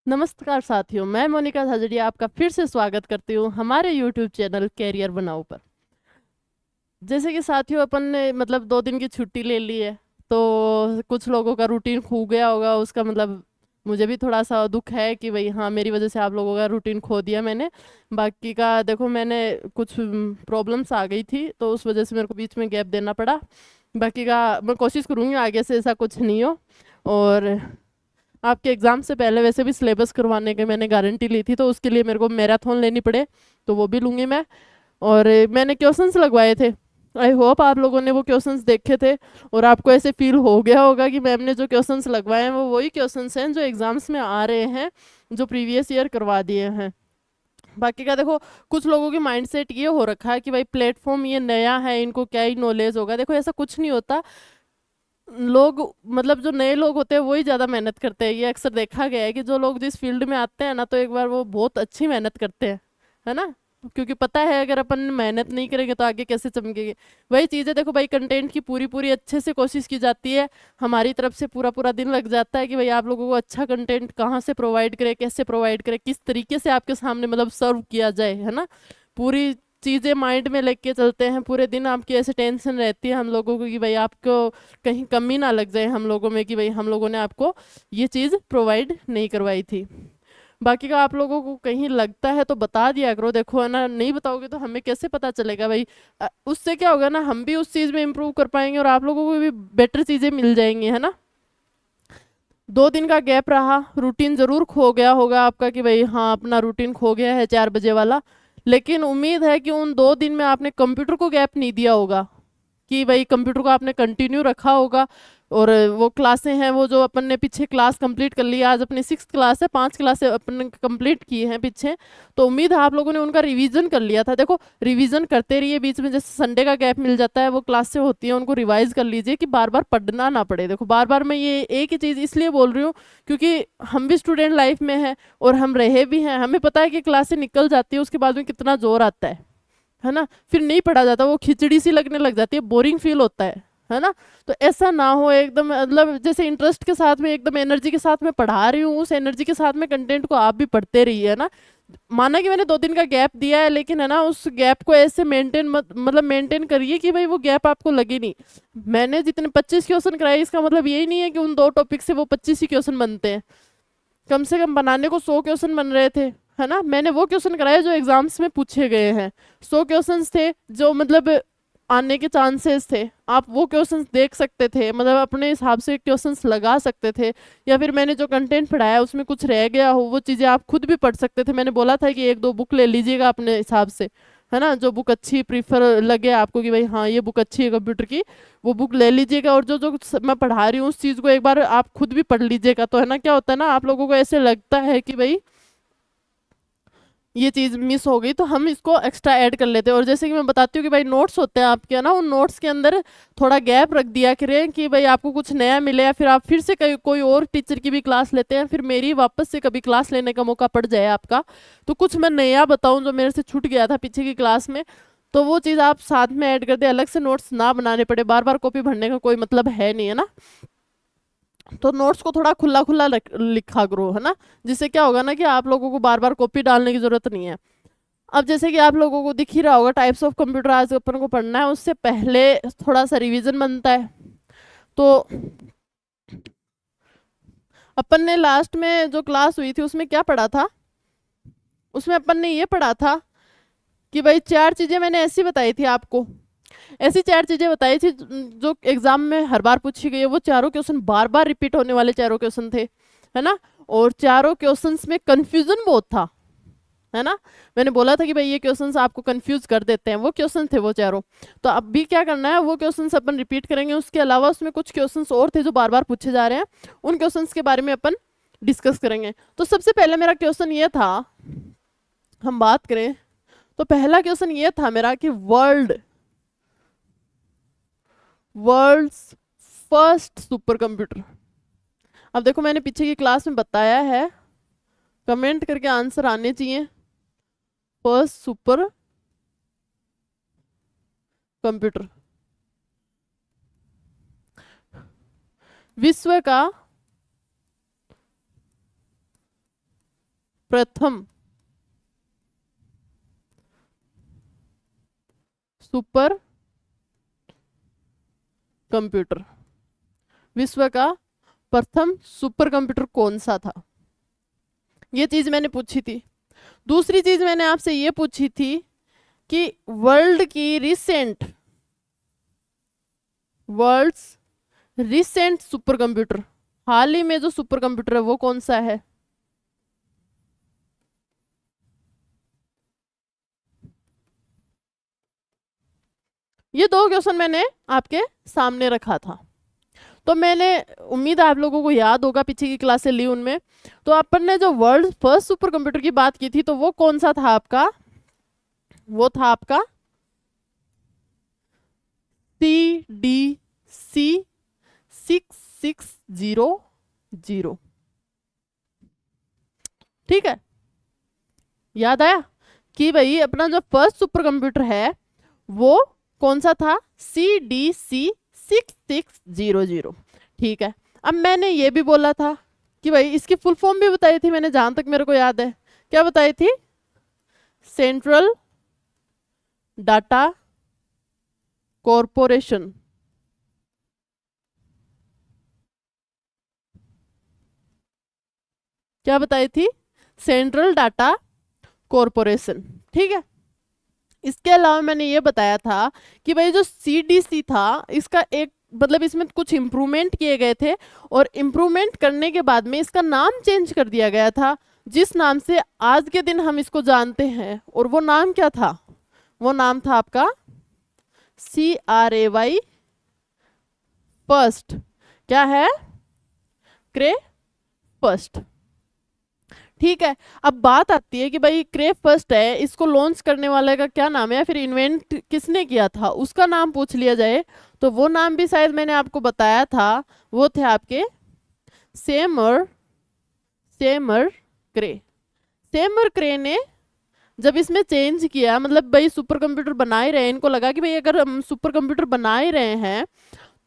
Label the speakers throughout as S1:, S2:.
S1: नमस्कार साथियों, मैं मोनिका झाजड़िया आपका फिर से स्वागत करती हूँ हमारे यूट्यूब चैनल कैरियर बनाओ पर। जैसे कि साथियों अपन ने मतलब 2 दिन की छुट्टी ले ली है, तो कुछ लोगों का रूटीन खो गया होगा। उसका मतलब मुझे भी थोड़ा सा दुख है कि भाई हाँ, मेरी वजह से आप लोगों का रूटीन खो दिया मैंने। बाकी का देखो, मैंने कुछ प्रॉब्लम्स आ गई थी तो उस वजह से मेरे को बीच में गैप देना पड़ा। बाकी का मैं कोशिश करूँगी आगे से ऐसा कुछ नहीं हो। और आपके एग्ज़ाम से पहले वैसे भी सिलेबस करवाने की मैंने गारंटी ली थी, तो उसके लिए मेरे को मैराथन लेनी पड़े तो वो भी लूँगी मैं। और मैंने क्वेश्चंस लगवाए थे। आई होप आप लोगों ने वो क्वेश्चंस देखे थे और आपको ऐसे फील हो गया होगा कि मैम ने जो क्वेश्चंस लगवाए हैं वो वही क्वेश्चंस हैं जो एग्जाम्स में आ रहे हैं, जो प्रीवियस ईयर करवा दिए हैं। बाकी का देखो, कुछ लोगों की माइंडसेट ये हो रखा है कि भाई प्लेटफॉर्म ये नया है, इनको क्या ही नॉलेज होगा। देखो ऐसा कुछ नहीं होता। लोग मतलब जो नए लोग होते हैं वही ज़्यादा मेहनत करते हैं। ये अक्सर देखा गया है कि जो लोग जिस फील्ड में आते हैं ना, तो एक बार वो बहुत अच्छी मेहनत करते हैं, है ना। क्योंकि पता है अगर अपन मेहनत नहीं करेंगे तो आगे कैसे चमकेंगे। वही चीज़ है, देखो भाई कंटेंट की पूरी पूरी अच्छे से कोशिश की जाती है। हमारी तरफ से पूरा पूरा दिन लग जाता है कि भाई आप लोगों को अच्छा कंटेंट कहाँ से प्रोवाइड करें, कैसे प्रोवाइड करें, किस तरीके से आपके सामने मतलब सर्व किया जाए, है ना। पूरी चीज़ें माइंड में लेके चलते हैं पूरे दिन। आपकी ऐसे टेंशन रहती है हम लोगों को कि भाई आपको कहीं कमी ना लग जाए हम लोगों में, कि भाई हम लोगों ने आपको ये चीज़ प्रोवाइड नहीं करवाई थी। बाकी का आप लोगों को कहीं लगता है तो बता दिया करो। देखो है ना, नहीं बताओगे तो हमें कैसे पता चलेगा भाई। उससे क्या होगा ना, हम भी उस चीज़ में इम्प्रूव कर पाएंगे और आप लोगों को भी बेटर चीज़ें मिल जाएंगी, है ना। 2 दिन का गैप रहा, रूटीन जरूर खो गया होगा आपका कि भाई हाँ अपना रूटीन खो गया है 4 बजे वाला। लेकिन उम्मीद है कि उन 2 दिन में आपने कंप्यूटर को गैप नहीं दिया होगा, कि भाई कंप्यूटर को आपने कंटिन्यू रखा होगा। और वो क्लासें हैं वो जो अपन ने पीछे क्लास कंप्लीट कर ली है, आज अपनी 6th क्लास है, 5 क्लासें अपन ने कंप्लीट की हैं पीछे। तो उम्मीद है आप लोगों ने उनका रिवीजन कर लिया था। देखो रिवीजन करते रहिए, बीच में जैसे संडे का गैप मिल जाता है, वो क्लासें होती हैं उनको रिवाइज कर लीजिए कि बार बार पढ़ना ना पड़े। देखो बार बार मैं ये एक ही चीज़ इसलिए बोल रही हूँ क्योंकि हम भी स्टूडेंट लाइफ में हैं और हम रहे भी हैं। हमें पता है कि क्लासें निकल जाती है उसके बाद में कितना जोर आता है ना। फिर नहीं पढ़ा जाता, वो खिचड़ी सी लगने लग जाती है, बोरिंग फील होता है ना। तो ऐसा ना हो, एकदम मतलब जैसे इंटरेस्ट के साथ में एकदम एनर्जी के साथ में पढ़ा रही हूँ, उस एनर्जी के साथ में कंटेंट को आप भी पढ़ते रहिए, है ना। माना कि मैंने 2 दिन का गैप दिया है, लेकिन है ना उस गैप को ऐसे मेंटेन मत मतलब मेंटेन करिए कि भाई वो गैप आपको लगे नहीं। मैंने जितने 25 क्वेश्चन कराए, इसका मतलब यही नहीं है कि उन 2 टॉपिक से वो 25 ही क्वेश्चन बनते हैं। कम से कम बनाने को 100 क्वेश्चन बन रहे थे, है ना। मैंने वो क्वेश्चन कराए जो एग्जाम्स में पूछे गए हैं। 100 क्वेश्चंस थे जो मतलब आने के चांसेस थे। आप वो क्वेश्चंस देख सकते थे, मतलब अपने हिसाब से क्वेश्चंस लगा सकते थे। या फिर मैंने जो कंटेंट पढ़ाया उसमें कुछ रह गया हो, वो चीज़ें आप खुद भी पढ़ सकते थे। मैंने बोला था कि 1-2 बुक ले लीजिएगा अपने हिसाब से, है ना। जो बुक अच्छी प्रीफर लगे आपको कि भाई हाँ ये बुक अच्छी है कंप्यूटर की, वो बुक ले लीजिएगा। और जो जो मैं पढ़ा रही हूँ उस चीज़ को एक बार आप खुद भी पढ़ लीजिएगा। तो है ना, क्या होता है ना, आप लोगों को ऐसे लगता है कि भाई ये चीज़ मिस हो गई तो हम इसको एक्स्ट्रा ऐड कर लेते हैं। और जैसे कि मैं बताती हूँ कि भाई नोट्स होते हैं आपके, ना उन नोट्स के अंदर थोड़ा गैप रख दिया करें कि भाई आपको कुछ नया मिले, या फिर आप फिर से कोई और टीचर की भी क्लास लेते हैं, फिर मेरी वापस से कभी क्लास लेने का मौका पड़ जाए आपका, तो कुछ मैं नया बताऊँ जो मेरे से छूट गया था पीछे की क्लास में। तो वो चीज़ आप साथ में ऐड कर दे, अलग से नोट्स ना बनाने पड़े। बार बार कॉपी भरने का कोई मतलब है नहीं, है ना। तो नोट्स को थोड़ा खुला खुला लिखा करो, है ना। जिससे क्या होगा ना कि आप लोगों को बार बार कॉपी डालने की जरूरत नहीं है। अब जैसे कि आप लोगों को दिख ही रहा होगा, टाइप्स ऑफ कंप्यूटर आज अपन को पढ़ना है, उससे पहले थोड़ा सा रिवीजन बनता है। तो अपन ने लास्ट में जो क्लास हुई थी उसमें क्या पढ़ा था, उसमें अपन ने ये पढ़ा था कि भाई 4 चीजें मैंने ऐसी बताई थी आपको। ऐसी 4 चीजें बताई थी जो एग्जाम में हर बार पूछी गई है। वो चारों क्वेश्चन बार बार रिपीट होने वाले चारों क्वेश्चन थे, है ना। और चारों क्वेश्चंस में कंफ्यूजन बहुत था, है ना। मैंने बोला था कि भाई ये क्वेश्चंस आपको कंफ्यूज कर देते हैं, वो क्वेश्चन थे वो चारों। तो अब भी क्या करना है, वो क्वेश्चंस अपन रिपीट करेंगे। उसके अलावा उसमें कुछ क्वेश्चंस और थे जो बार बार पूछे जा रहे हैं, उन क्वेश्चंस के बारे में अपन डिस्कस करेंगे। तो सबसे पहले मेरा क्वेश्चन ये था, हम बात करें तो पहला क्वेश्चन ये था मेरा कि वर्ल्ड्स फर्स्ट सुपर कंप्यूटर। अब देखो मैंने पीछे की क्लास में बताया है, कमेंट करके आंसर आने चाहिए। फर्स्ट सुपर कंप्यूटर, विश्व का प्रथम सुपर कंप्यूटर, विश्व का प्रथम सुपर कंप्यूटर कौन सा था, ये चीज मैंने पूछी थी। दूसरी चीज मैंने आपसे ये पूछी थी कि वर्ल्ड्स रिसेंट सुपर कंप्यूटर, हाल ही में जो सुपर कंप्यूटर है वो कौन सा है। ये दो क्वेश्चन मैंने आपके सामने रखा था, तो मैंने उम्मीद है आप लोगों को याद होगा, पीछे की क्लास से ली उनमें। तो अपन ने जो वर्ल्ड फर्स्ट सुपर कंप्यूटर की बात की थी तो वो कौन सा था आपका, वो था आपका CDC 6600। ठीक है, याद आया कि भाई अपना जो फर्स्ट सुपर कंप्यूटर है वो कौन सा था, CDC 6600। ठीक है, अब मैंने ये भी बोला था कि भाई इसकी फुल फॉर्म भी बताई थी मैंने, जहां तक मेरे को याद है। क्या बताई थी, सेंट्रल डाटा कॉरपोरेशन। क्या बताई थी, सेंट्रल डाटा कॉरपोरेशन। ठीक है, इसके अलावा मैंने ये बताया था कि भाई जो CDC था इसका एक मतलब इसमें कुछ इम्प्रूवमेंट किए गए थे, और इम्प्रूवमेंट करने के बाद में इसका नाम चेंज कर दिया गया था, जिस नाम से आज के दिन हम इसको जानते हैं। और वो नाम क्या था, वो नाम था आपका CRAY फर्स्ट। क्या है, क्रे फर्स्ट। ठीक है, अब बात आती है कि भाई क्रे फर्स्ट है, इसको लॉन्च करने वाले का क्या नाम है, या फिर इन्वेंट किसने किया था उसका नाम पूछ लिया जाए तो वो नाम भी शायद मैंने आपको बताया था, वो थे आपके सेमर क्रे। सेमर क्रे ने जब इसमें चेंज किया, मतलब भाई सुपर कंप्यूटर बना ही रहे हैं, इनको लगा कि भाई अगर हम सुपर कंप्यूटर बना ही रहे हैं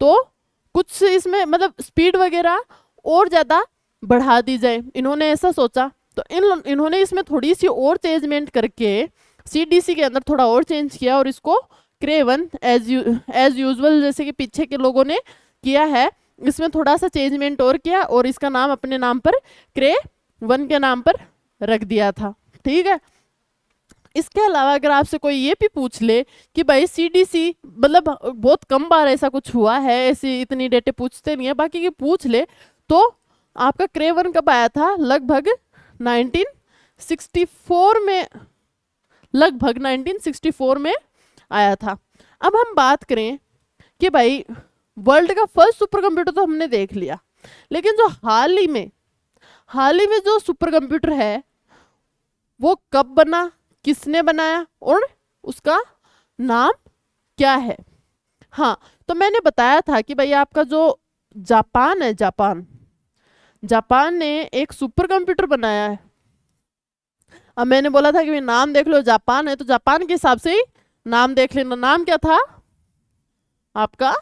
S1: तो कुछ इसमें मतलब स्पीड वगैरह और ज़्यादा बढ़ा दी जाए, इन्होंने ऐसा सोचा। तो इन्होंने इसमें थोड़ी सी और चेंजमेंट करके CDC के अंदर थोड़ा और चेंज किया, और इसको क्रे 1 एज यूजुअल जैसे कि पीछे के लोगों ने किया है, इसमें थोड़ा सा चेंजमेंट और किया और इसका नाम अपने नाम पर क्रे 1 के नाम पर रख दिया था। ठीक है, इसके अलावा अगर आपसे कोई ये भी पूछ ले कि भाई CDC, मतलब बहुत कम बार ऐसा कुछ हुआ है, ऐसी इतनी डेटे पूछते नहीं है, बाकी की पूछ ले तो आपका क्रे 1 कब आया था, लगभग 1964 में, लगभग 1964 में आया था। अब हम बात करें कि भाई वर्ल्ड का फर्स्ट सुपर कंप्यूटर तो हमने देख लिया, लेकिन जो हाल ही में जो सुपर कंप्यूटर है वो कब बना, किसने बनाया और उसका नाम क्या है। हाँ, तो मैंने बताया था कि भाई आपका जो जापान है, जापान ने एक सुपर कंप्यूटर बनाया है। अब मैंने बोला था कि भाई नाम देख लो, जापान है तो जापान के हिसाब से ही नाम देख लेना। नाम क्या था आपका,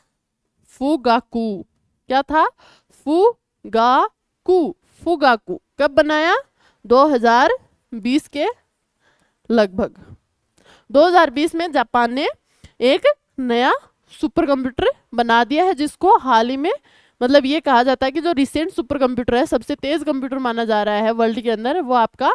S1: फुगाकू। क्या था, फुगाकू। कब बनाया, 2020 के लगभग। 2020 में जापान ने एक नया सुपर कंप्यूटर बना दिया है, जिसको हाल ही में मतलब ये कहा जाता है कि जो रिसेंट सुपर कंप्यूटर है, सबसे तेज कंप्यूटर माना जा रहा है वर्ल्ड के अंदर, वो आपका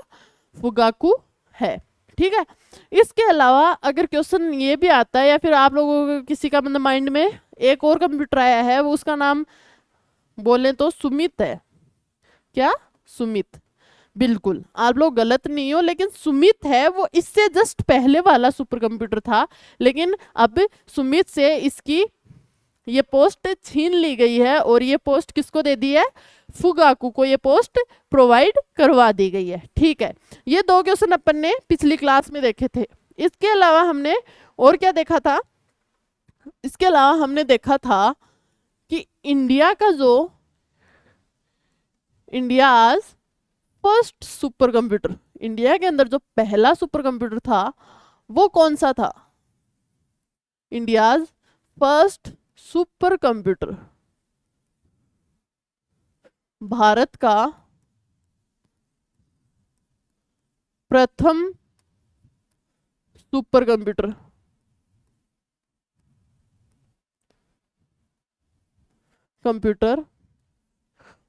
S1: फुगाकू है। ठीक है, इसके अलावा अगर क्वेश्चन ये भी आता है या फिर आप लोगों को किसी का मतलब माइंड में एक और कंप्यूटर आया है, वो उसका नाम बोले तो सुमित है। क्या, सुमित। बिल्कुल आप लोग गलत नहीं हो, लेकिन सुमित है वो इससे जस्ट पहले वाला सुपर कंप्यूटर था, लेकिन अब सुमित से इसकी ये पोस्ट छीन ली गई है और ये पोस्ट किसको दे दी है, फुगाकू को ये पोस्ट प्रोवाइड करवा दी गई है। ठीक है, ये दो क्वेश्चन अपन ने पिछली क्लास में देखे थे। इसके अलावा हमने और क्या देखा था, इसके अलावा हमने देखा था कि इंडिया का जो India's first super computer, India के अंदर जो पहला सुपर कंप्यूटर था वो कौन सा था, India's first super computer, Bharat का प्रथम सुपर कंप्यूटर। कंप्यूटर।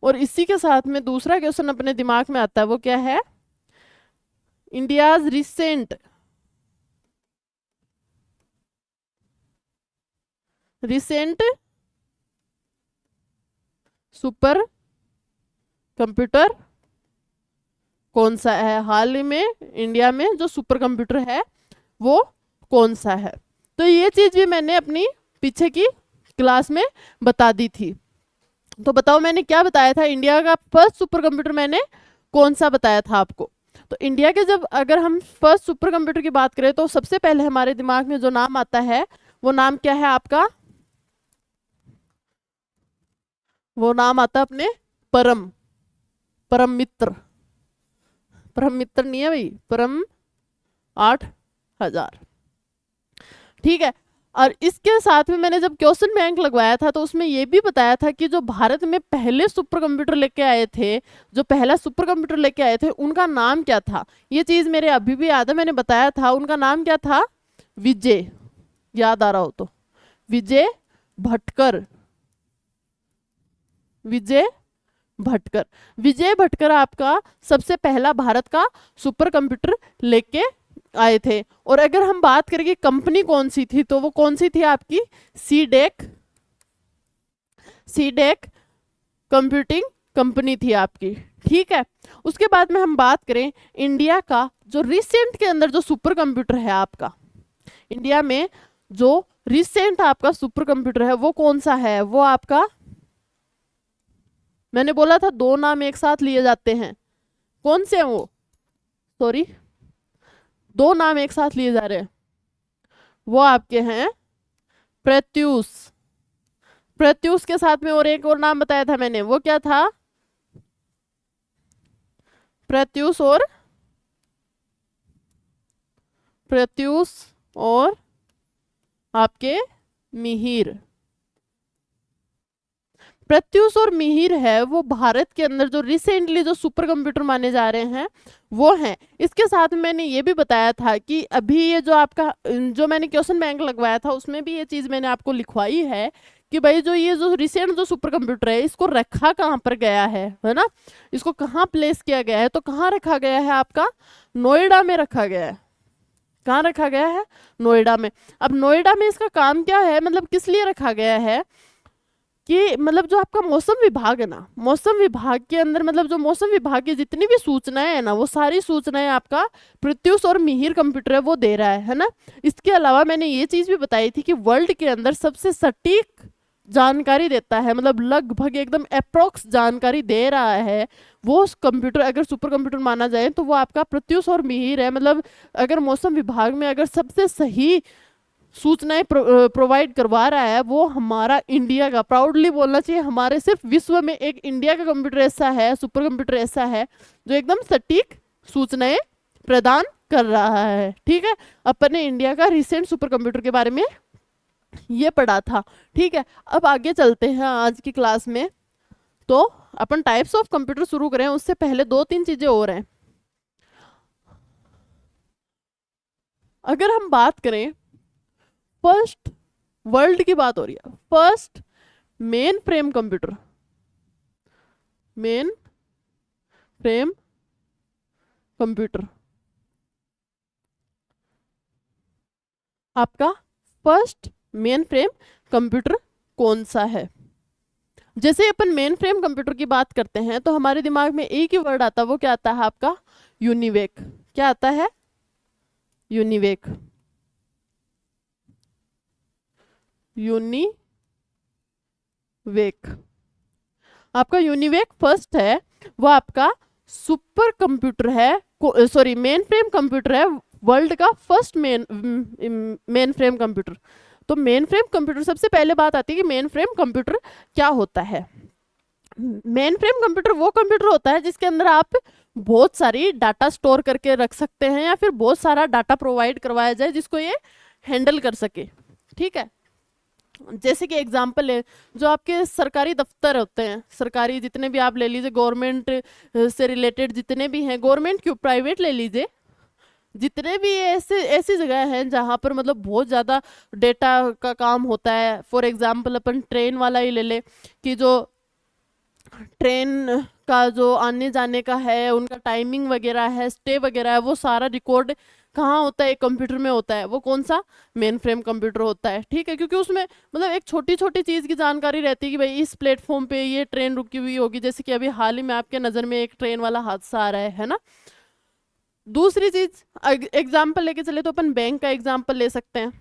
S1: और इसी के साथ में दूसरा क्वेश्चन अपने दिमाग में आता है, वो क्या है? इंडियाज रिसेंट सुपर कंप्यूटर कौन सा है? हाल ही में इंडिया में जो सुपर कंप्यूटर है वो कौन सा है? तो ये चीज भी मैंने अपनी पीछे की क्लास में बता दी थी। तो बताओ मैंने क्या बताया था? इंडिया का फर्स्ट सुपर कंप्यूटर मैंने कौन सा बताया था आपको? तो इंडिया के जब अगर हम फर्स्ट सुपर कंप्यूटर की बात करें तो सबसे पहले हमारे दिमाग में जो नाम आता है वो नाम क्या है आपका? वो नाम आता है अपने परम मित्र। परम मित्र नहीं है भाई, परम 8000। ठीक है। और इसके साथ में मैंने जब क्वेश्चन बैंक लगवाया था तो उसमें ये भी बताया था कि जो भारत में पहले सुपर कंप्यूटर लेके आए थे, जो पहला सुपर कंप्यूटर लेके आए थे, उनका नाम क्या था? ये चीज मेरे अभी भी याद है, मैंने बताया था। उनका नाम क्या था? विजय। याद आ रहा हो तो विजय भटकर। विजय भटकर। विजय भटकर आपका सबसे पहला भारत का सुपर कंप्यूटर लेके आए थे। और अगर हम बात करें कि कंपनी कौन सी थी तो वो कौन सी थी आपकी? सीडेक कंप्यूटिंग कंपनी थी आपकी। ठीक है। उसके बाद में हम बात करें इंडिया का जो रिसेंट के अंदर जो सुपर कंप्यूटर है आपका, इंडिया में जो रिसेंट आपका सुपर कंप्यूटर है वो कौन सा है? वो आपका, मैंने बोला था दो नाम एक साथ लिए जाते हैं, कौन से हैं वो? सॉरी, दो नाम एक साथ लिए जा रहे हैं, वो आपके हैं प्रत्यूष। प्रत्यूष के साथ में और एक और नाम बताया था मैंने, वो क्या था? प्रत्यूष और आपके मिहिर। प्रत्यूष और मिहिर है वो भारत के अंदर जो रिसेंटली जो सुपर कंप्यूटर माने जा रहे हैं वो हैं। इसके साथ में मैंने ये भी बताया था कि अभी ये जो आपका जो मैंने क्वेश्चन बैंक लगवाया था उसमें भी ये चीज मैंने आपको लिखवाई है कि भाई जो ये जो रिसेंट जो सुपर कंप्यूटर है इसको रखा कहाँ पर गया है ना? इसको कहाँ प्लेस किया गया है? तो कहाँ रखा गया है आपका? नोएडा में रखा गया है। कहाँ रखा गया है? नोएडा में। अब नोएडा में इसका काम क्या है, मतलब किस लिए रखा गया है कि मतलब जो आपका मौसम विभाग है ना, मौसम विभाग के अंदर मतलब जो मौसम विभाग की जितनी भी सूचनाएं है ना वो सारी सूचनाएं आपका प्रत्यूष और मिहिर कंप्यूटर है वो दे रहा है ना? इसके अलावा मैंने ये चीज भी बताई थी कि वर्ल्ड के अंदर सबसे सटीक जानकारी देता है, मतलब लगभग एकदम अप्रोक्स जानकारी दे रहा है वो कंप्यूटर, अगर सुपर कंप्यूटर माना जाए तो वो आपका प्रत्यूष और मिहिर है। मतलब अगर मौसम विभाग में अगर सबसे सही सूचनाएं प्रोवाइड करवा रहा है वो हमारा इंडिया का, प्राउडली बोलना चाहिए, हमारे सिर्फ विश्व में एक इंडिया का कंप्यूटर ऐसा है, सुपर कंप्यूटर ऐसा है जो एकदम सटीक सूचनाएं प्रदान कर रहा है। ठीक है। अपन ने इंडिया का रिसेंट सुपर कंप्यूटर के बारे में ये पढ़ा था। ठीक है। अब आगे चलते हैं आज की क्लास में। तो अपन टाइप्स ऑफ कंप्यूटर शुरू करें उससे पहले दो तीन चीजें और हैं। अगर हम बात करें फर्स्ट, वर्ल्ड की बात हो रही है, first main frame computer, main frame computer आपका फर्स्ट मेन फ्रेम कंप्यूटर कौन सा है? जैसे अपन मेन फ्रेम कंप्यूटर की बात करते हैं तो हमारे दिमाग में एक ही वर्ड आता है, वो क्या आता है आपका? यूनिवेक। क्या आता है? यूनिवेक। यूनिवेक आपका यूनिवेक फर्स्ट है, वो आपका सुपर कंप्यूटर है, सॉरी मेन फ्रेम कंप्यूटर है, वर्ल्ड का फर्स्ट मेन फ्रेम कंप्यूटर। तो मेन फ्रेम कंप्यूटर, सबसे पहले बात आती है कि मेन फ्रेम कंप्यूटर क्या होता है। मेन फ्रेम कंप्यूटर वो कंप्यूटर होता है जिसके अंदर आप बहुत सारी डाटा स्टोर करके रख सकते हैं या फिर बहुत सारा डाटा प्रोवाइड करवाया जाए जिसको ये हैंडल कर सके। ठीक है। जैसे कि एग्जांपल है जो आपके सरकारी दफ्तर होते हैं, सरकारी जितने भी आप ले लीजिए, गवर्नमेंट से रिलेटेड जितने भी हैं, गवर्नमेंट क्यों प्राइवेट ले लीजिए, जितने भी ऐसे ऐसी जगह हैं जहाँ पर मतलब बहुत ज़्यादा डेटा का काम होता है, फॉर एग्जांपल अपन ट्रेन वाला ही ले ले, कि जो ट्रेन का जो आने जाने का है, उनका टाइमिंग वगैरह है, स्टे वगैरह है, वो सारा रिकॉर्ड कहाँ होता है? एक कंप्यूटर में होता है। वो कौन सा? मेन फ्रेम कंप्यूटर होता है, ठीक है। क्योंकि उसमें मतलब एक छोटी छोटी चीज़ की जानकारी रहती है कि भाई इस प्लेटफॉर्म पे ये ट्रेन रुकी हुई होगी, जैसे कि अभी हाल ही में आपके नज़र में एक ट्रेन वाला हादसा आ रहा है ना। दूसरी चीज, एग्जाम्पल लेके चले तो अपन बैंक का एग्जाम्पल ले सकते हैं।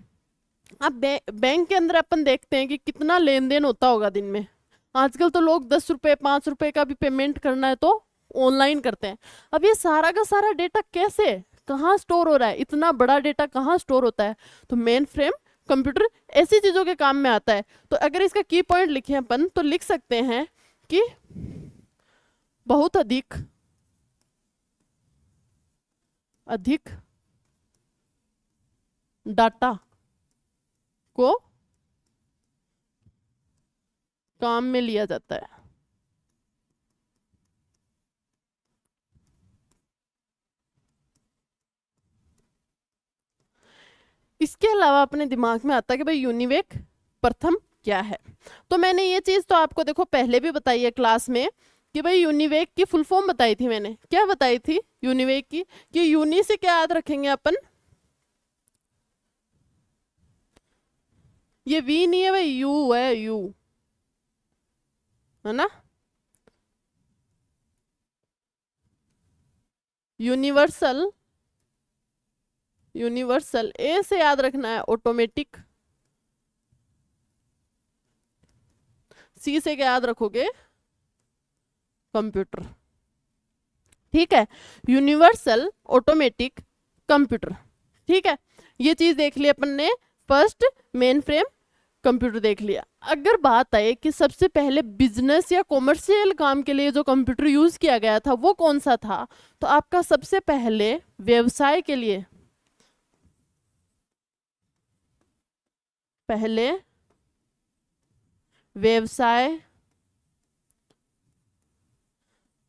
S1: अब बैंक के अंदर अपन देखते हैं कि कितना लेन देन होता होगा दिन में। आजकल तो लोग 10 रुपए 5 रुपए का भी पेमेंट करना है तो ऑनलाइन करते हैं। अब ये सारा का सारा डेटा कैसे, कहाँ स्टोर हो रहा है? इतना बड़ा डेटा कहाँ स्टोर होता है? तो मेन फ्रेम कंप्यूटर ऐसी चीजों के काम में आता है। तो अगर इसका की पॉइंट लिखे अपन तो लिख सकते हैं कि बहुत अधिक अधिक डाटा को काम में लिया जाता है। इसके अलावा अपने दिमाग में आता है कि भाई यूनिवेक प्रथम क्या है। तो मैंने ये चीज तो आपको देखो पहले भी बताई है क्लास में कि भाई यूनिवेक की फुल फॉर्म बताई थी मैंने। क्या बताई थी यूनिवेक की? कि यूनि से क्या याद रखेंगे अपन? ये वी नहीं है भाई, यू है, यू, है ना। Universal, universal. ए से याद रखना है ऑटोमेटिक। सी से क्या याद रखोगे? कंप्यूटर, ठीक है। यूनिवर्सल ऑटोमेटिक कंप्यूटर, ठीक है। ये चीज देख ली अपन ने, फर्स्ट मेन फ्रेम कंप्यूटर देख लिया। अगर बात आए कि सबसे पहले बिजनेस या कॉमर्शियल काम के लिए जो कंप्यूटर यूज किया गया था वो कौन सा था, तो आपका सबसे पहले व्यवसाय के लिए, पहले व्यवसाय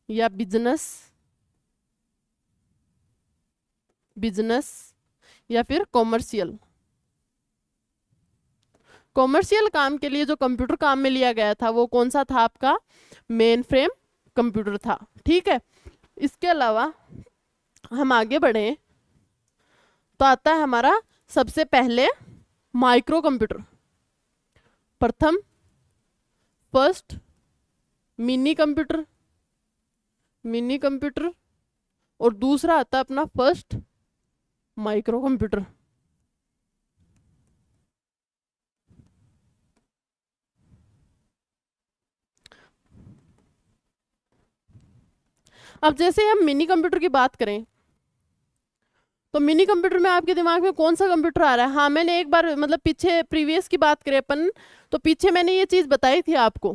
S1: या बिजनेस, बिजनेस या फिर कॉमर्शियल, कॉमर्शियल काम के लिए जो कंप्यूटर काम में लिया गया था वो कौन सा था? आपका मेन फ्रेम कंप्यूटर था, ठीक है। इसके अलावा हम आगे बढ़े तो आता है हमारा सबसे पहले माइक्रो कंप्यूटर, प्रथम, first mini computer, mini computer, और दूसरा आता है अपना फर्स्ट माइक्रो कंप्यूटर। अब जैसे हम मिनी कंप्यूटर की बात करें तो मिनी कंप्यूटर में आपके दिमाग में कौन सा कंप्यूटर आ रहा है? हाँ, मैंने एक बार मतलब पीछे प्रीवियस की बात करें अपन तो पीछे मैंने ये चीज बताई थी आपको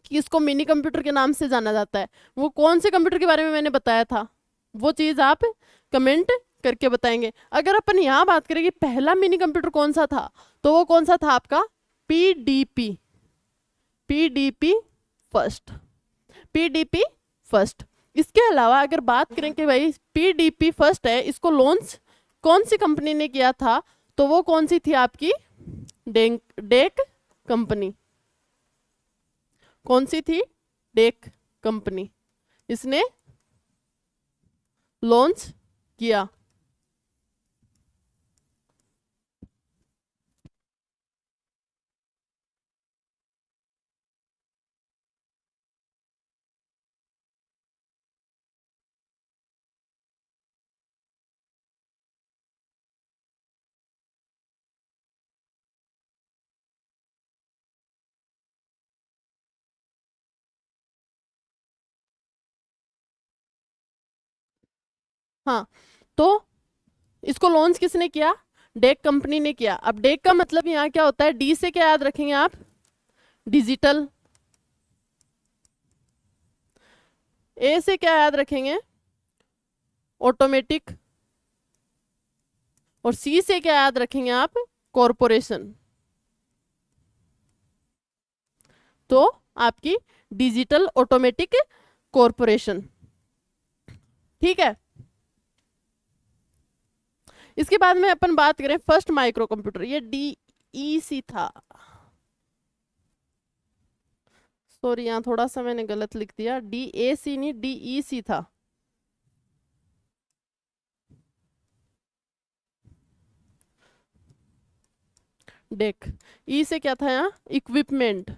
S1: कि इसको मिनी कंप्यूटर के नाम से जाना जाता है। वो कौन से कंप्यूटर के बारे में मैंने बताया था वो चीज आप कमेंट करके बताएंगे। अगर अपन यहाँ बात करें कि पहला मिनी कंप्यूटर कौन सा था तो वो कौन सा था? आपका PDP, PDP first, PDP first. इसके अलावा अगर बात करें कि भाई पीडीपी फर्स्ट है, इसको लॉन्च कौन सी कंपनी ने किया था, तो वो कौन सी थी? आपकी डेक कंपनी। कौन सी थी? डेक कंपनी, इसने लॉन्च किया। हाँ, तो इसको लॉन्च किसने किया? डेक कंपनी ने किया। अब डेक का मतलब यहाँ क्या होता है? डी से क्या याद रखेंगे आप? डिजिटल। ए से क्या याद रखेंगे? ऑटोमेटिक। और सी से क्या याद रखेंगे आप? कॉरपोरेशन। तो आपकी डिजिटल ऑटोमेटिक कॉरपोरेशन, ठीक है। इसके बाद में अपन बात करें फर्स्ट माइक्रो कंप्यूटर, ये DEC था। सॉरी यहाँ थोड़ा सा मैंने गलत लिख दिया, DAC नहीं DEC था। देख ई से क्या था यहाँ, इक्विपमेंट।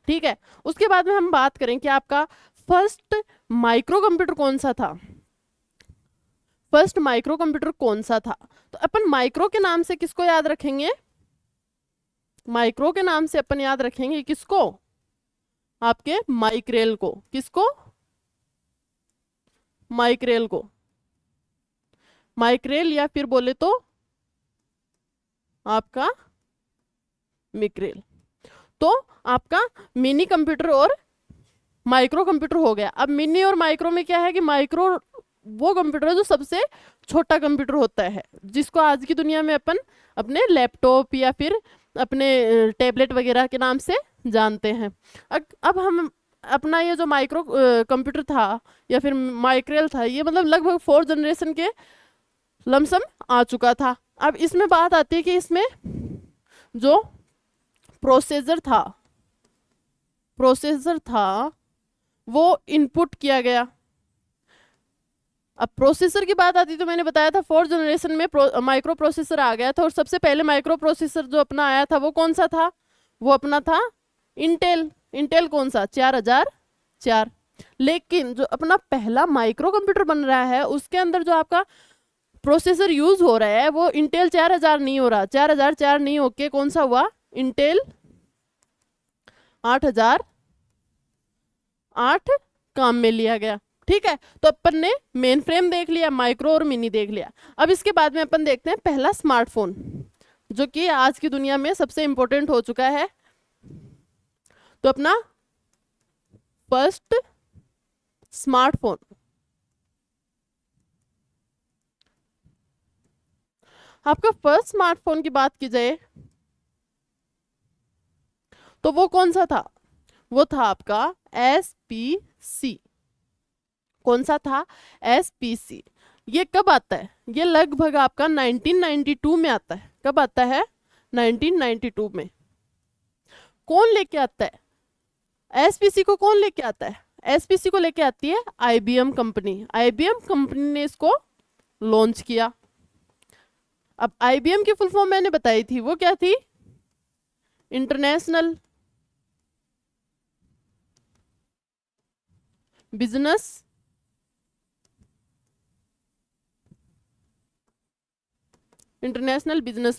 S1: ठीक है, उसके बाद में हम बात करें कि आपका फर्स्ट माइक्रो कंप्यूटर कौन सा था। फर्स्ट माइक्रो कंप्यूटर कौन सा था, तो अपन माइक्रो के नाम से किसको याद रखेंगे, माइक्रो के नाम से अपन याद रखेंगे किसको, आपके माइक्रेल को। किसको, माइक्रेल को। माइक्रेल या फिर बोले तो आपका मिक्रेल। तो आपका मिनी कंप्यूटर और माइक्रो कंप्यूटर हो गया। अब मिनी और माइक्रो में क्या है कि माइक्रो वो कंप्यूटर है जो सबसे छोटा कंप्यूटर होता है, जिसको आज की दुनिया में अपन अपने लैपटॉप या फिर अपने टैबलेट वगैरह के नाम से जानते हैं। अब हम अपना ये जो माइक्रो कंप्यूटर था या फिर माइक्रेल था, ये मतलब लगभग 4 जनरेशन के लमसम आ चुका था। अब इसमें बात आती है कि इसमें जो प्रोसेसर था वो इनपुट किया गया। अब प्रोसेसर की बात आती तो मैंने बताया था 4 जनरेशन में माइक्रो प्रोसेसर आ गया था, और सबसे पहले माइक्रो प्रोसेसर जो अपना आया था वो कौन सा था, वो अपना था इंटेल। इंटेल कौन सा, 4004। लेकिन जो अपना पहला माइक्रो कंप्यूटर बन रहा है उसके अंदर जो आपका प्रोसेसर यूज हो रहा है वो इंटेल 4000 नहीं हो रहा, 4004 नहीं होके कौन सा हुआ, इंटेल 8008 काम में लिया गया। ठीक है, तो अपन ने मेन फ्रेम देख लिया, माइक्रो और मिनी देख लिया। अब इसके बाद में अपन देखते हैं पहला स्मार्टफोन, जो कि आज की दुनिया में सबसे इंपॉर्टेंट हो चुका है। तो अपना फर्स्ट स्मार्टफोन, आपका फर्स्ट स्मार्टफोन की बात की जाए तो वो कौन सा था, वो था आपका SPC। कौन सा था, SPC। ये कब आता है, ये लगभग आपका 1992 में आता है। कब आता है, 1992 में। कौन लेके आता है SPC को, कौन लेके आता है, SPC को लेके आती है IBM कंपनी। IBM कंपनी ने इसको लॉन्च किया। अब IBM की फुल फॉर्म मैंने बताई थी, वो क्या थी, इंटरनेशनल बिजनेस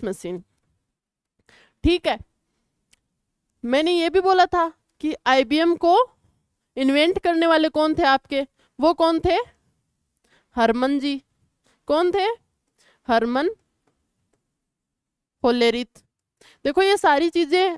S1: मशीन। ठीक है, मैंने ये भी बोला था कि IBM को इन्वेंट करने वाले कौन थे आपके, वो कौन थे, हरमन जी। कौन थे, हरमन होलेरिथ। देखो ये सारी चीजें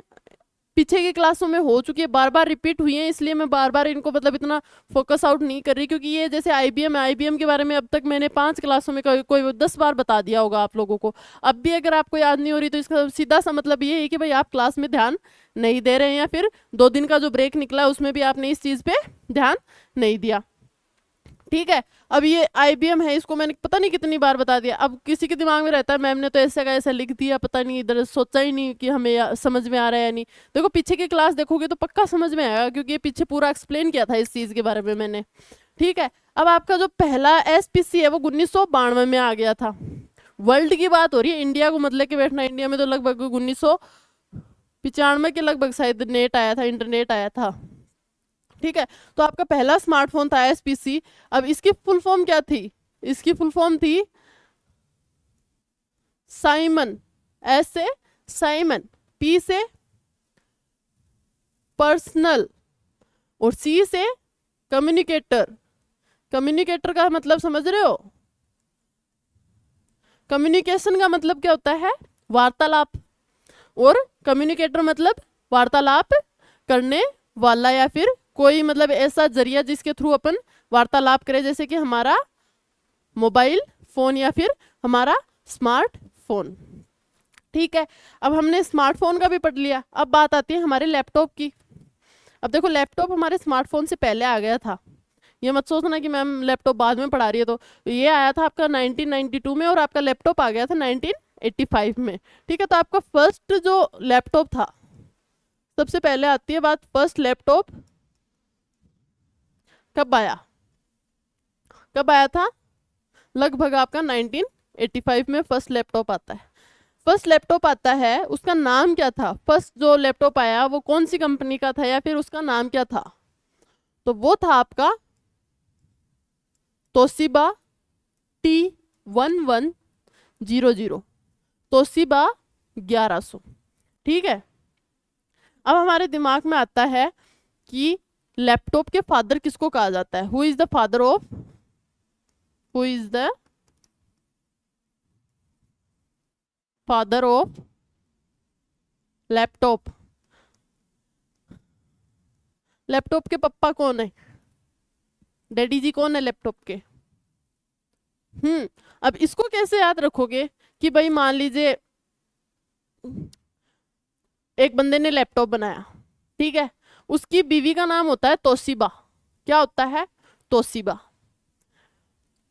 S1: पीछे की क्लासों में हो चुकी है, बार बार रिपीट हुई हैं, इसलिए मैं बार बार इनको मतलब इतना फोकस आउट नहीं कर रही, क्योंकि ये जैसे IBM के बारे में अब तक मैंने 5 क्लासों में कोई 10 बार बता दिया होगा आप लोगों को। अब भी अगर आपको याद नहीं हो रही तो इसका सीधा सा मतलब ये है कि भाई आप क्लास में ध्यान नहीं दे रहे हैं, या फिर 2 दिन का जो ब्रेक निकला उसमें भी आपने इस चीज़ पे ध्यान नहीं दिया। ठीक है, अब ये IBM है, इसको मैंने पता नहीं कितनी बार बता दिया। अब किसी के दिमाग में रहता है मैम ने तो ऐसा का ऐसा लिख दिया, पता नहीं इधर सोचा ही नहीं कि हमें समझ में आ रहा है या नहीं। देखो पीछे की क्लास देखोगे तो पक्का समझ में आएगा, क्योंकि ये पीछे पूरा एक्सप्लेन किया था इस चीज़ के बारे में मैंने। ठीक है, अब आपका जो पहला SPC है वो 1992 में आ गया था। वर्ल्ड की बात हो रही है, इंडिया को मतलब के बैठना, इंडिया में तो लगभग 1995 के लगभग शायद नेट आया था, इंटरनेट आया था। ठीक है, तो आपका पहला स्मार्टफोन था SPC। अब इसकी फुल फॉर्म क्या थी, इसकी फुल फॉर्म थी साइमन। S से साइमन, P से पर्सनल और C से कम्युनिकेटर। कम्युनिकेटर का मतलब समझ रहे हो, कम्युनिकेशन का मतलब क्या होता है, वार्तालाप, और कम्युनिकेटर मतलब वार्तालाप करने वाला, या फिर कोई मतलब ऐसा जरिया जिसके थ्रू अपन वार्तालाप करें, जैसे कि हमारा मोबाइल फोन या फिर हमारा स्मार्टफोन। ठीक है, अब हमने स्मार्टफोन का भी पढ़ लिया। अब बात आती है हमारे लैपटॉप की। अब देखो लैपटॉप हमारे स्मार्टफोन से पहले आ गया था, ये मत सोचना कि मैम लैपटॉप बाद में पढ़ा रही है। तो ये आया था आपका 1992 में और आपका लैपटॉप आ गया था 1985 में। ठीक है, तो आपका फर्स्ट जो लैपटॉप था, सबसे पहले आती है बात फर्स्ट लैपटॉप कब आया, कब आया था? लगभग आपका 1985 में फर्स्ट लैपटॉप आता है। फर्स्ट लैपटॉप आता है, उसका नाम क्या था? फर्स्ट जो लैपटॉप आया वो कौन सी कंपनी का था या फिर उसका नाम क्या था? तो वो था आपका तोशिबा T1100, तोशिबा 1100। ठीक है, अब हमारे दिमाग में आता है कि लैपटॉप के फादर किसको कहा जाता है? Who is the father of, who is the father of laptop? Laptop के पप्पा कौन है? डैडी जी कौन है लैपटॉप के? अब इसको कैसे याद रखोगे कि भाई मान लीजिए एक बंदे ने लैपटॉप बनाया, ठीक है, उसकी बीवी का नाम होता है तोशिबा। क्या होता है? तोशिबा।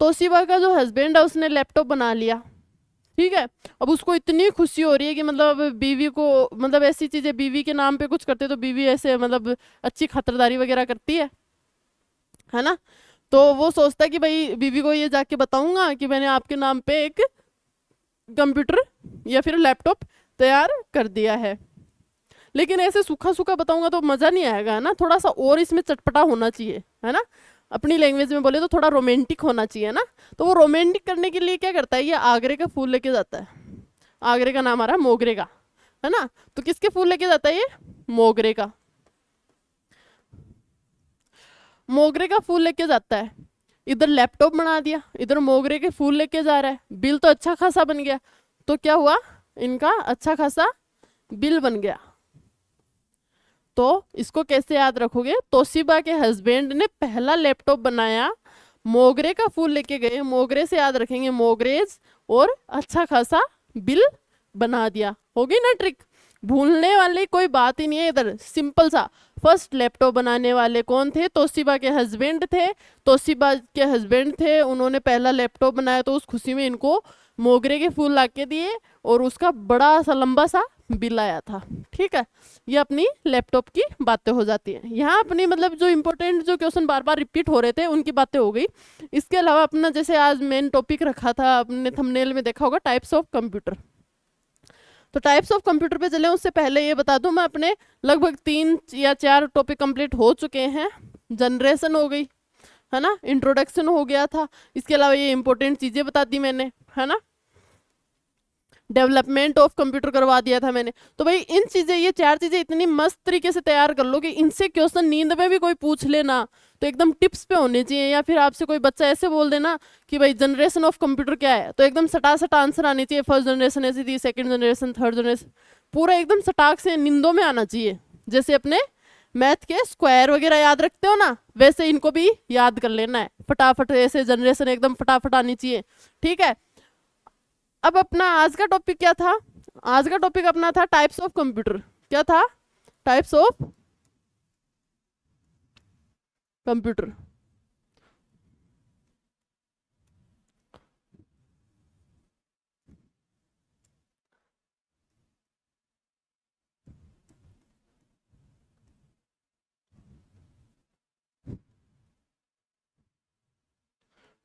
S1: तोशिबा का जो हस्बैंड है उसने लैपटॉप बना लिया, ठीक है। अब उसको इतनी खुशी हो रही है कि मतलब बीवी को, मतलब ऐसी चीजें बीवी के नाम पे कुछ करते तो बीवी ऐसे मतलब अच्छी खातिरदारी वगैरह करती है ना। तो वो सोचता है कि भाई बीवी को ये जाके बताऊंगा कि मैंने आपके नाम पे एक कंप्यूटर या फिर लैपटॉप तैयार कर दिया है। लेकिन ऐसे सूखा सूखा बताऊंगा तो मजा नहीं आएगा, है ना। थोड़ा सा और इसमें चटपटा होना चाहिए, है ना। अपनी लैंग्वेज में बोले तो थोड़ा रोमांटिक होना चाहिए ना। तो वो रोमांटिक करने के लिए क्या करता है, ये आगरे का फूल लेके जाता है। आगरे का नाम आ रहा है मोगरे का, है ना। तो किसके फूल लेके जाता है ये? मोगरे का। मोगरे का फूल लेके जाता है, इधर लैपटॉप बना दिया, इधर मोगरे के फूल लेके जा रहा है। बिल तो अच्छा खासा बन गया। तो क्या हुआ, इनका अच्छा खासा बिल बन गया। तो इसको कैसे याद रखोगे? तोशिबा के हस्बैंड ने पहला लैपटॉप बनाया, मोगरे का फूल लेके गए, मोगरे से याद रखेंगे मोगरेज, और अच्छा खासा बिल बना दिया। होगी ना ट्रिक, भूलने वाली कोई बात ही नहीं है इधर, सिंपल सा। फर्स्ट लैपटॉप बनाने वाले कौन थे? तोशिबा के हस्बैंड थे। तोशिबा के हस्बैंड थे, उन्होंने पहला लैपटॉप बनाया तो उस खुशी में इनको मोगरे के फूल ला के दिए और उसका बड़ा सा लंबा सा बिल आया था। ठीक है, ये अपनी लैपटॉप की बातें हो जाती हैं। यहाँ अपनी मतलब जो इंपॉर्टेंट जो क्वेश्चन बार बार रिपीट हो रहे थे उनकी बातें हो गई। इसके अलावा अपना जैसे आज मेन टॉपिक रखा था, अपने थंबनेल में देखा होगा, टाइप्स ऑफ कंप्यूटर। तो टाइप्स ऑफ कंप्यूटर पे चले उससे पहले ये बता दूं, मैं अपने लगभग 3 या 4 टॉपिक कंप्लीट हो चुके हैं। जनरेशन हो गई, है ना, इंट्रोडक्शन हो गया था, इसके अलावा ये इंपॉर्टेंट चीजें बता दी मैंने, है ना, डेवलपमेंट ऑफ कंप्यूटर करवा दिया था मैंने। तो भाई इन चीजें, ये 4 चीजें इतनी मस्त तरीके से तैयार कर लो कि इनसे क्वेश्चन नींद में भी कोई पूछ लेना तो एकदम टिप्स पे होने चाहिए। या फिर आपसे कोई बच्चा ऐसे बोल देना कि भाई जनरेशन ऑफ कंप्यूटर क्या है, तो एकदम सटा सटा आंसर आने चाहिए। फर्स्ट जनरेशन ऐसी थी, सेकंड जनरेशन, थर्ड जनरेशन, पूरा एकदम सटाक से नींदों में आना चाहिए। जैसे अपने मैथ के स्क्वायर वगैरह याद रखते हो ना, वैसे इनको भी याद कर लेना है फटाफट, ऐसे जनरेशन एकदम फटाफट आनी चाहिए। ठीक है, अब अपना आज का टॉपिक क्या था? आज का टॉपिक अपना था टाइप्स ऑफ कंप्यूटर। क्या था? Types of computer.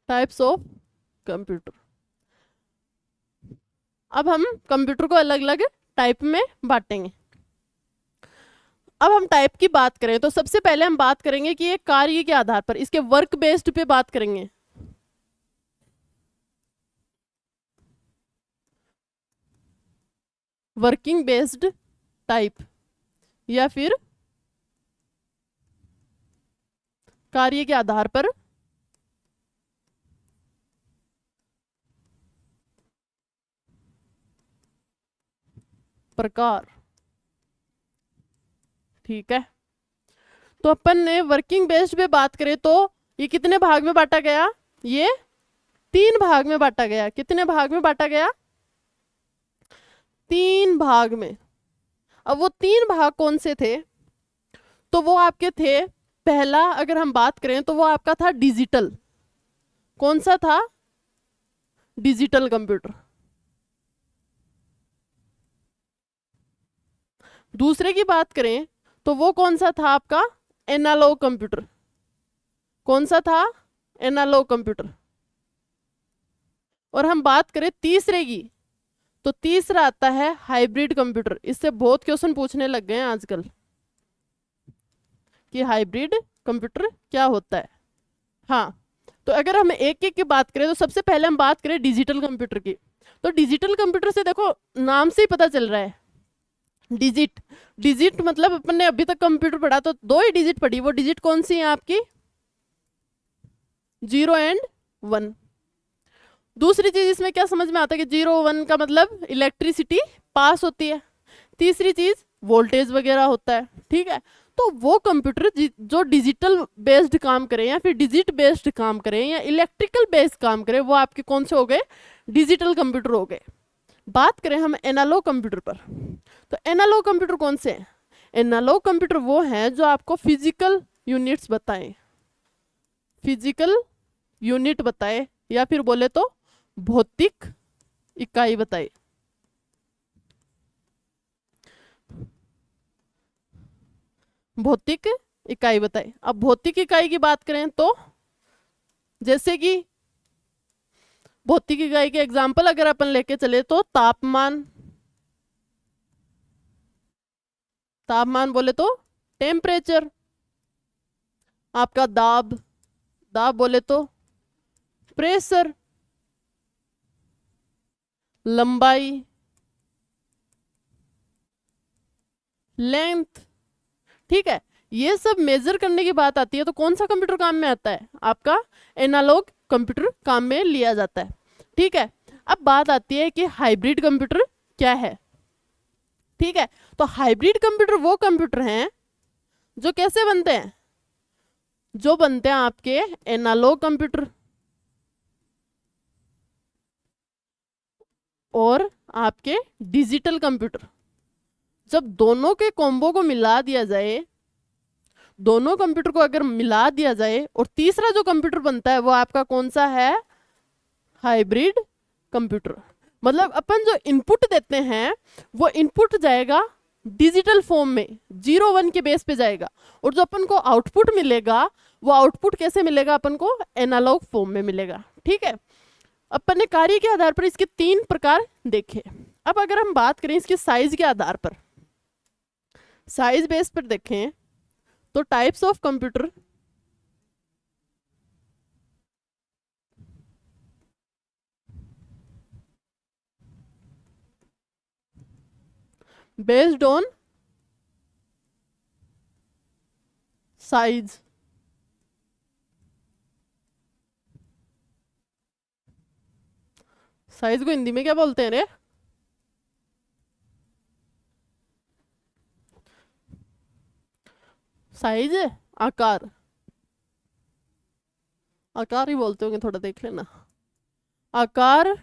S1: Types of computer. अब हम कंप्यूटर को अलग अलग टाइप में बांटेंगे। अब हम टाइप की बात करें तो सबसे पहले हम बात करेंगे कि ये कार्य के आधार पर, इसके वर्क बेस्ड पे बात करेंगे। वर्किंग बेस्ड टाइप या फिर कार्य के आधार पर प्रकार। ठीक है, तो अपन ने वर्किंग बेस्ड पे बात करें तो ये कितने भाग में बांटा गया? ये 3 भाग में बांटा गया। कितने भाग में बांटा गया? 3 भाग में। अब वो 3 भाग कौन से थे? तो वो आपके थे पहला अगर हम बात करें तो वो आपका था डिजिटल। कौन सा था? Digital computer. दूसरे की बात करें तो वो कौन सा था आपका? Analog computer. कौन सा था? Analog computer. और हम बात करें तीसरे की तो तीसरा आता है हाइब्रिड कंप्यूटर। इससे बहुत क्वेश्चन पूछने लग गए हैं आजकल कि हाइब्रिड कंप्यूटर क्या होता है। हाँ, तो अगर हम एक एक की बात करें तो सबसे पहले हम बात करें डिजिटल कंप्यूटर की। तो डिजिटल कंप्यूटर से देखो नाम से ही पता चल रहा है, डिजिट। डिजिट मतलब अपन ने अभी तक कंप्यूटर पढ़ा तो दो ही डिजिट पढ़ी, वो डिजिट कौन सी है आपकी? 0 एंड 1। दूसरी चीज इसमें क्या समझ में आता है कि 0 1 का मतलब इलेक्ट्रिसिटी पास होती है। तीसरी चीज वोल्टेज वगैरह होता है, ठीक है। तो वो कंप्यूटर जो डिजिटल बेस्ड काम करें या फिर डिजिट बेस्ड काम करें या इलेक्ट्रिकल बेस्ड काम करें, वो आपके कौन से हो गए? डिजिटल कंप्यूटर हो गए। बात करें हम एनालॉग कंप्यूटर पर, तो एनालॉग कंप्यूटर कौन से हैं? एनालॉग कंप्यूटर वो हैं जो आपको फिजिकल यूनिट्स बताएं, फिजिकल यूनिट बताए या फिर बोले तो भौतिक इकाई बताए। भौतिक इकाई बताए। अब भौतिक इकाई की बात करें तो जैसे कि भौतिक इकाई के एग्जाम्पल अगर अपन लेके चले तो तापमान, तापमान बोले तो टेम्परेचर। आपका दाब, दाब बोले तो प्रेशर। लंबाई, लेंथ, ठीक है। ये सब मेजर करने की बात आती है तो कौन सा कंप्यूटर काम में आता है? आपका एनालॉग कंप्यूटर काम में लिया जाता है, ठीक है। अब बात आती है कि हाइब्रिड कंप्यूटर क्या है, ठीक है। तो हाइब्रिड कंप्यूटर वो कंप्यूटर हैं जो कैसे बनते हैं? जो बनते हैं आपके एनालॉग कंप्यूटर और आपके डिजिटल कंप्यूटर। जब दोनों के कॉम्बो को मिला दिया जाए, दोनों कंप्यूटर को अगर मिला दिया जाए और तीसरा जो कंप्यूटर बनता है वो आपका कौन सा है? Hybrid computer. मतलब अपन जो इनपुट देते हैं वो इनपुट जाएगा डिजिटल फॉर्म में, 0 1 के बेस पे जाएगा, और जो अपन को आउटपुट मिलेगा वो आउटपुट कैसे मिलेगा? अपन को एनालॉग फॉर्म में मिलेगा, ठीक है। अपन ने कार्य के आधार पर इसके 3 प्रकार देखे। अब अगर हम बात करें इसके साइज के आधार पर, साइज बेस पर देखें तो types of computer, based on size. Size को हिंदी में क्या बोलते हैं रे? साइज है आकार, आकार ही बोलते होंगे, थोड़ा देख लेना। आकार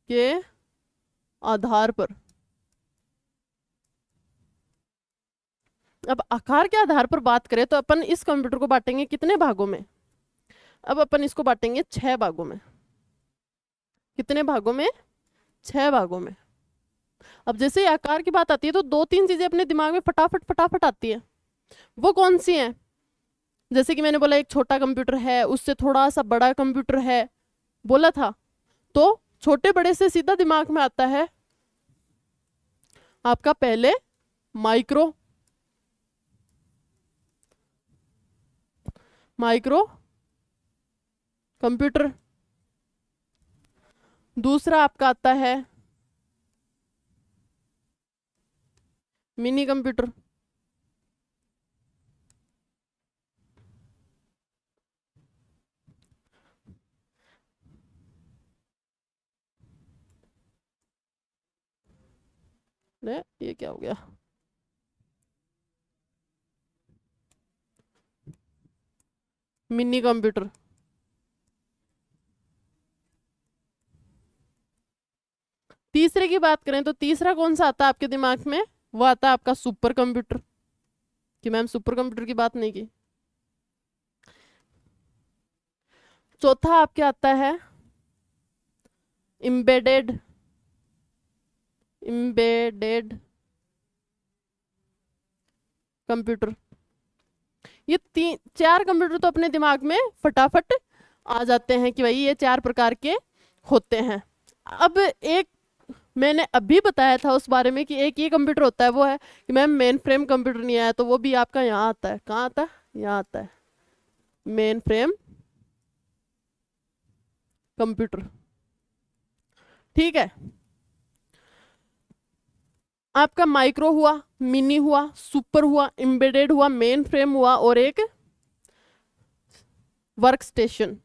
S1: के आधार पर, अब आकार के आधार पर बात करें तो अपन इस कंप्यूटर को बांटेंगे कितने भागों में? अब अपन इसको बांटेंगे 6 भागों में। कितने भागों में? 6 भागों में। अब जैसे ही आकार की बात आती है तो 2 3 चीजें अपने दिमाग में फटाफट फटाफट आती है। वो कौन सी हैं? जैसे कि मैंने बोला एक छोटा कंप्यूटर है, उससे थोड़ा सा बड़ा कंप्यूटर है, बोला था। तो छोटे बड़े से सीधा दिमाग में आता है आपका पहले माइक्रो, माइक्रो कंप्यूटर। दूसरा आपका आता है मिनी कंप्यूटर। ये क्या हो गया? Mini computer. तीसरे की बात करें तो तीसरा कौन सा आता है आपके दिमाग में? वो आता है आपका सुपर कंप्यूटर। कि मैम सुपर कंप्यूटर की बात नहीं की। चौथा आपके आता है एम्बेडेड कंप्यूटर। ये तीन चार कंप्यूटर तो अपने दिमाग में फटाफट आ जाते हैं कि भाई ये चार प्रकार के होते हैं। अब एक मैंने अभी बताया था उस बारे में कि एक ये कंप्यूटर होता है, वो है कि मैम मेन फ्रेम कंप्यूटर नहीं आया, तो वो भी आपका यहाँ आता है। कहाँ आता है? यहाँ आता है मेन फ्रेम कंप्यूटर। ठीक है, आपका माइक्रो हुआ, मिनी हुआ, सुपर हुआ, एम्बेडेड हुआ, मेन फ्रेम हुआ, और एक वर्क स्टेशन।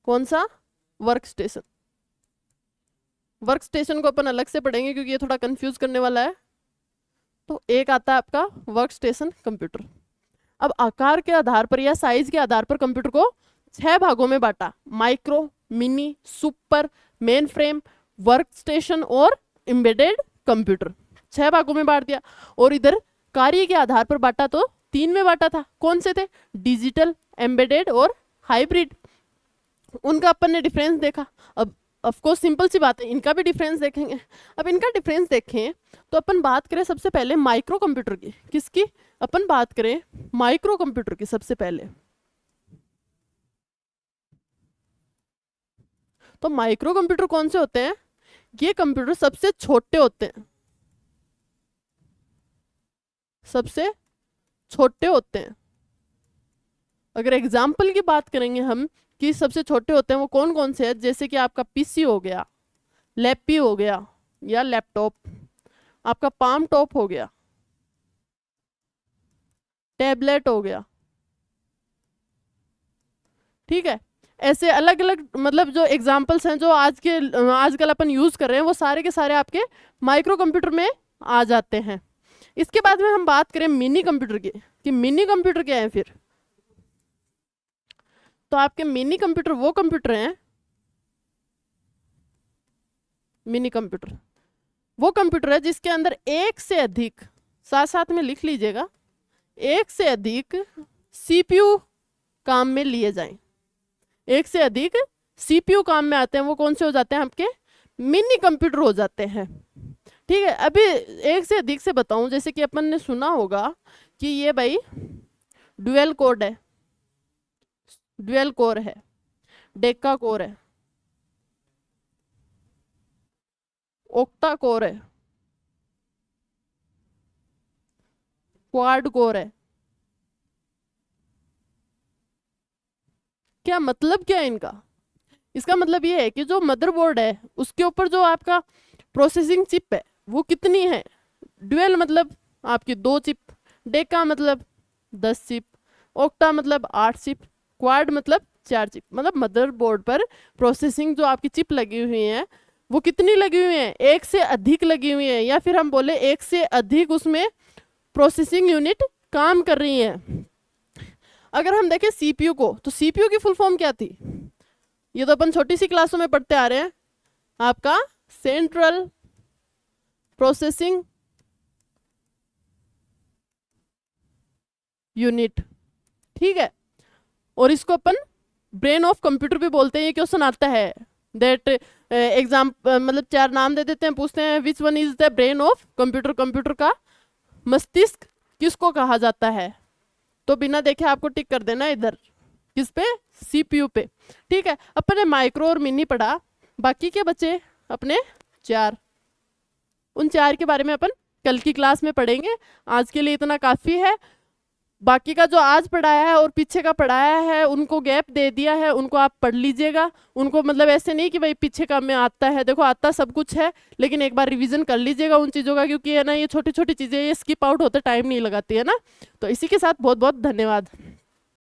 S1: कौन सा? Work station. वर्क स्टेशन को अपन अलग से पढ़ेंगे क्योंकि ये थोड़ा कंफ्यूज करने वाला है। तो एक आता है आपका वर्क स्टेशन कंप्यूटर। अब आकार के आधार पर या साइज के आधार पर कंप्यूटर को 6 भागों में बांटा। Micro, mini, super, main frame, work station और एम्बेडेड कंप्यूटर। 6 भागों में बांट दिया। और इधर कार्य के आधार पर बांटा तो 3 में बांटा था। कौन से थे? डिजिटल, एम्बेडेड और हाइब्रिड। उनका अपन ने डिफरेंस देखा। अब ऑफकोर्स सिंपल सी बात है, इनका भी डिफरेंस देखेंगे। अब इनका डिफरेंस देखें तो अपन बात करें सबसे पहले माइक्रो कंप्यूटर की। किसकी? अपन बात करें माइक्रो कंप्यूटर की सबसे पहले। तो माइक्रो कंप्यूटर कौन से होते हैं? ये कंप्यूटर सबसे छोटे होते हैं, सबसे छोटे होते हैं। अगर एग्जाम्पल की बात करेंगे हम कि सबसे छोटे होते हैं, वो कौन कौन से हैं? जैसे कि आपका पीसी हो गया, लैपी हो गया या लैपटॉप, आपका पाम टॉप हो गया, टैबलेट हो गया। ठीक है, ऐसे अलग अलग मतलब जो एग्जाम्पल्स हैं जो आजकल अपन यूज कर रहे हैं, वो सारे के सारे आपके माइक्रो कंप्यूटर में आ जाते हैं। इसके बाद में हम बात करें मिनी कंप्यूटर की, कि मिनी कंप्यूटर क्या है फिर। तो आपके मिनी कंप्यूटर वो कंप्यूटर हैं, मिनी कंप्यूटर वो कंप्यूटर है जिसके अंदर एक से अधिक, साथ साथ में लिख लीजिएगा, एक से अधिक सीपीयू काम में लिए जाएं। एक से अधिक सीपीयू काम में आते हैं, वो कौन से हो जाते हैं? आपके मिनी कंप्यूटर हो जाते हैं। ठीक है, अभी एक से अधिक से बताऊं, जैसे कि अपन ने सुना होगा कि ये भाई ड्यूअल कोड है, ड्यूअल कोर है, डेका कोर है, ओक्टा कोर है, क्वाड कोर है। क्या मतलब क्या है इनका? इसका मतलब ये है कि जो मदरबोर्ड है उसके ऊपर जो आपका प्रोसेसिंग चिप है वो कितनी है? ड्यूअल मतलब आपकी 2 चिप, डेका मतलब 10 चिप, ओक्टा मतलब 8 चिप, क्वाड मतलब 4 चिप। मतलब मदरबोर्ड पर प्रोसेसिंग जो आपकी चिप लगी हुई है वो कितनी लगी हुई है? एक से अधिक लगी हुई है, या फिर हम बोले एक से अधिक उसमें प्रोसेसिंग यूनिट काम कर रही है। अगर हम देखें सीपीयू को, तो सीपीयू की फुल फॉर्म क्या थी? ये तो अपन छोटी सी क्लासों में पढ़ते आ रहे हैं, आपका सेंट्रल प्रोसेसिंग यूनिट। ठीक है, और इसको अपन ब्रेन ऑफ कंप्यूटर भी बोलते हैं। ये क्वेश्चन आता है दैट एग्जाम मतलब 4 नाम दे देते हैं, पूछते हैं which one is the brain of computer. Computer का मस्तिष्क किसको कहा जाता है? तो बिना देखे आपको टिक कर देना इधर, किस पे? सीपीयू पे। ठीक है, अपन ने माइक्रो और मिनी पढ़ा, बाकी के बचे अपने 4। उन 4 के बारे में अपन कल की क्लास में पढ़ेंगे। आज के लिए इतना काफ़ी है। बाकी का जो आज पढ़ाया है और पीछे का पढ़ाया है उनको गैप दे दिया है, उनको आप पढ़ लीजिएगा। उनको मतलब ऐसे नहीं कि भाई पीछे का में आता है, देखो आता सब कुछ है, लेकिन एक बार रिवीजन कर लीजिएगा उन चीज़ों का, क्योंकि है ना ये छोटी छोटी चीज़ें ये स्किप आउट होते टाइम नहीं लगाती है ना। तो इसी के साथ बहुत बहुत धन्यवाद।